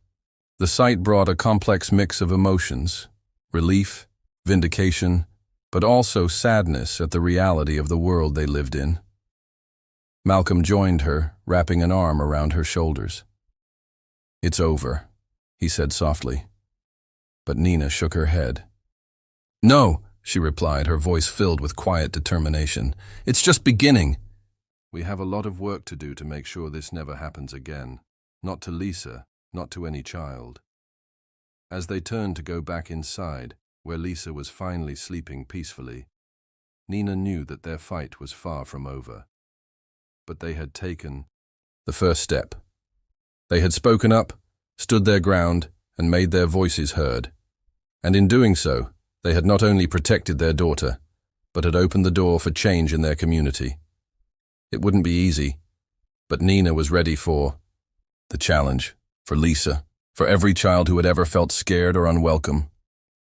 The sight brought a complex mix of emotions: relief, vindication, but also sadness at the reality of the world they lived in. Malcolm joined her, wrapping an arm around her shoulders. "It's over," he said softly. But Nina shook her head. "No," she replied, her voice filled with quiet determination. "It's just beginning. We have a lot of work to do to make sure this never happens again. Not to Lisa, not to any child." As they turned to go back inside, where Lisa was finally sleeping peacefully, Nina knew that their fight was far from over. But they had taken the first step. They had spoken up, stood their ground, and made their voices heard. And in doing so, they had not only protected their daughter, but had opened the door for change in their community. It wouldn't be easy, but Nina was ready for the challenge, for Lisa, for every child who had ever felt scared or unwelcome.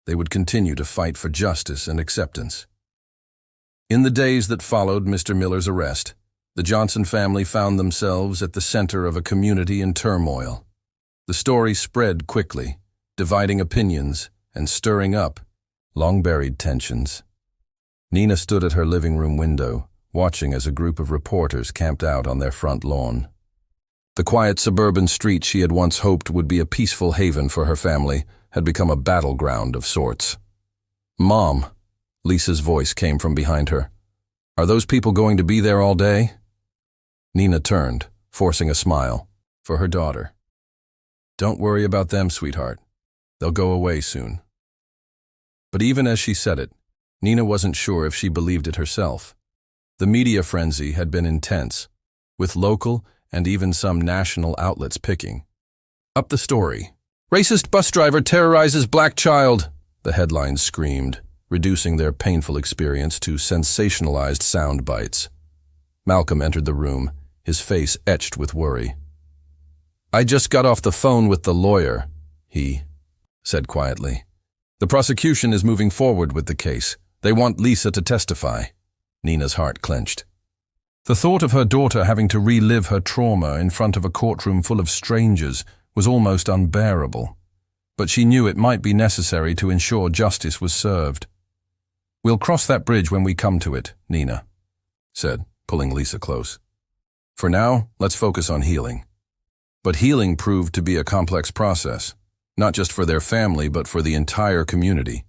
They would continue to fight for justice and acceptance. In the days that followed Mr. Miller's arrest, the Johnson family found themselves at the center of a community in turmoil. The story spread quickly, dividing opinions and stirring up long-buried tensions. Nina stood at her living room window, watching as a group of reporters camped out on their front lawn. The quiet suburban street she had once hoped would be a peaceful haven for her family had become a battleground of sorts. "Mom," Lisa's voice came from behind her. "Are those people going to be there all day?" Nina turned, forcing a smile, for her daughter. Don't worry about them, sweetheart. They'll go away soon. But even as she said it, Nina wasn't sure if she believed it herself. The media frenzy had been intense, with local and even some national outlets picking up the story. "Racist bus driver terrorizes black child," the headlines screamed, reducing their painful experience to sensationalized sound bites. Malcolm entered the room, his face etched with worry. "I just got off the phone with the lawyer," he said quietly. "The prosecution is moving forward with the case. They want Lisa to testify." Nina's heart clenched. The thought of her daughter having to relive her trauma in front of a courtroom full of strangers was almost unbearable, but she knew it might be necessary to ensure justice was served. "We'll cross that bridge when we come to it," Nina said, pulling Lisa close. "For now, let's focus on healing." But healing proved to be a complex process, not just for their family but for the entire community.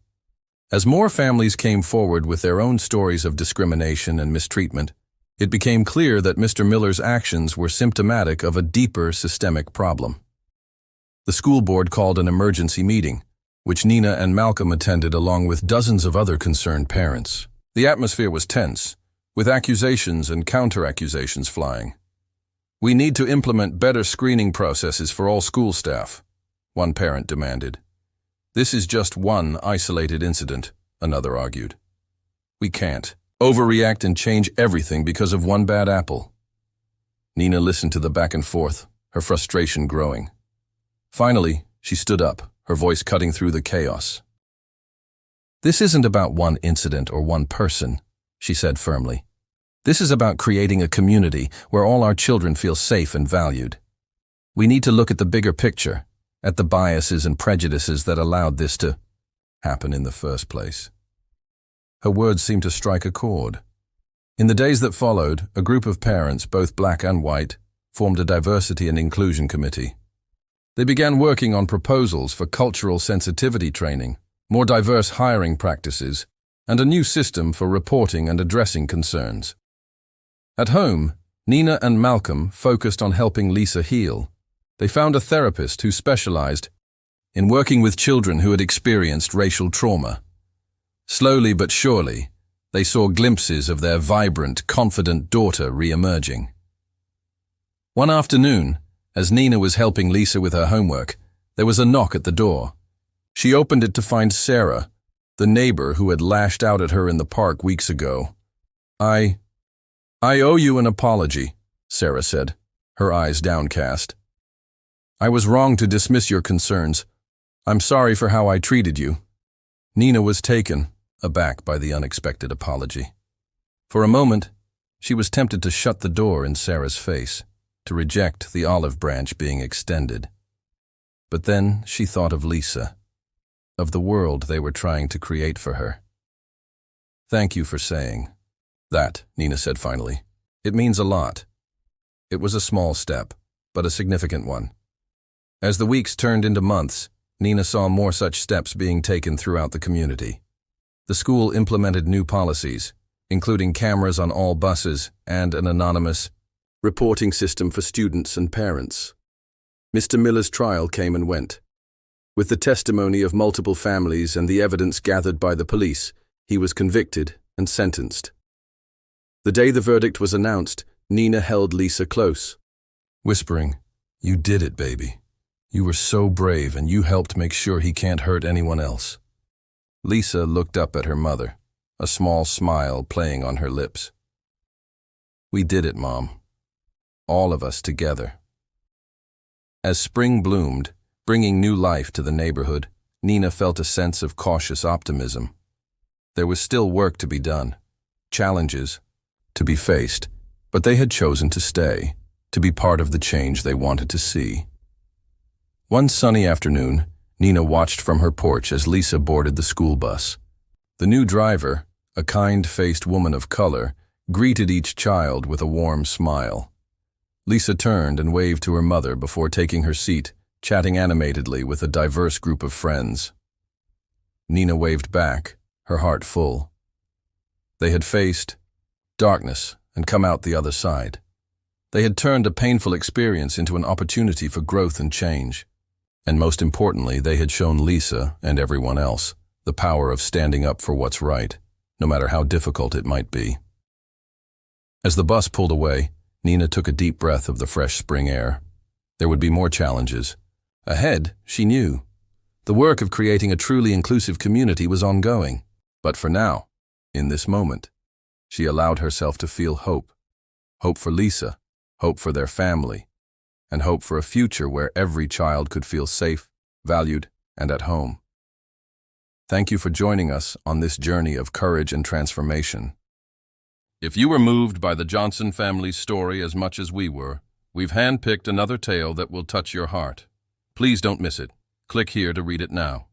As more families came forward with their own stories of discrimination and mistreatment, it became clear that Mr. Miller's actions were symptomatic of a deeper systemic problem. The school board called an emergency meeting, which Nina and Malcolm attended along with dozens of other concerned parents. The atmosphere was tense, with accusations and counter-accusations flying. "We need to implement better screening processes for all school staff," one parent demanded. "This is just one isolated incident," another argued. "We can't overreact and change everything because of one bad apple." Nina listened to the back and forth, her frustration growing. Finally, she stood up, her voice cutting through the chaos. "This isn't about one incident or one person," she said firmly. "This is about creating a community where all our children feel safe and valued. We need to look at the bigger picture, at the biases and prejudices that allowed this to happen in the first place." Her words seemed to strike a chord. In the days that followed, a group of parents, both black and white, formed a diversity and inclusion committee. They began working on proposals for cultural sensitivity training, more diverse hiring practices, and a new system for reporting and addressing concerns. At home, Nina and Malcolm focused on helping Lisa heal. They found a therapist who specialized in working with children who had experienced racial trauma. Slowly but surely, they saw glimpses of their vibrant, confident daughter re-emerging. One afternoon, as Nina was helping Lisa with her homework, there was a knock at the door. She opened it to find Sarah, the neighbor who had lashed out at her in the park weeks ago. I owe you an apology," Sarah said, her eyes downcast. "I was wrong to dismiss your concerns. I'm sorry for how I treated you." Nina was taken aback by the unexpected apology. For a moment, she was tempted to shut the door in Sarah's face, to reject the olive branch being extended. But then she thought of Lisa, of the world they were trying to create for her. "Thank you for saying that," Nina said finally. "It means a lot." It was a small step, but a significant one. As the weeks turned into months, Nina saw more such steps being taken throughout the community. The school implemented new policies, including cameras on all buses and an anonymous reporting system for students and parents. Mr. Miller's trial came and went. With the testimony of multiple families and the evidence gathered by the police, he was convicted and sentenced. The day the verdict was announced, Nina held Lisa close, whispering, "You did it, baby. You were so brave and you helped make sure he can't hurt anyone else." Lisa looked up at her mother, a small smile playing on her lips. "We did it, Mom. All of us together." As spring bloomed, bringing new life to the neighborhood, Nina felt a sense of cautious optimism. There was still work to be done, challenges to be faced, but they had chosen to stay, to be part of the change they wanted to see. One sunny afternoon, Nina watched from her porch as Lisa boarded the school bus. The new driver, a kind-faced woman of color, greeted each child with a warm smile. Lisa turned and waved to her mother before taking her seat, chatting animatedly with a diverse group of friends. Nina waved back, her heart full. They had faced darkness and come out the other side. They had turned a painful experience into an opportunity for growth and change. And most importantly, they had shown Lisa and everyone else the power of standing up for what's right, no matter how difficult it might be. As the bus pulled away, Nina took a deep breath of the fresh spring air. There would be more challenges. Ahead, she knew. The work of creating a truly inclusive community was ongoing. But for now, in this moment, she allowed herself to feel hope. Hope for Lisa, hope for their family, and hope for a future where every child could feel safe, valued, and at home. Thank you for joining us on this journey of courage and transformation. If you were moved by the Johnson family's story as much as we were, we've handpicked another tale that will touch your heart. Please don't miss it. Click here to read it now.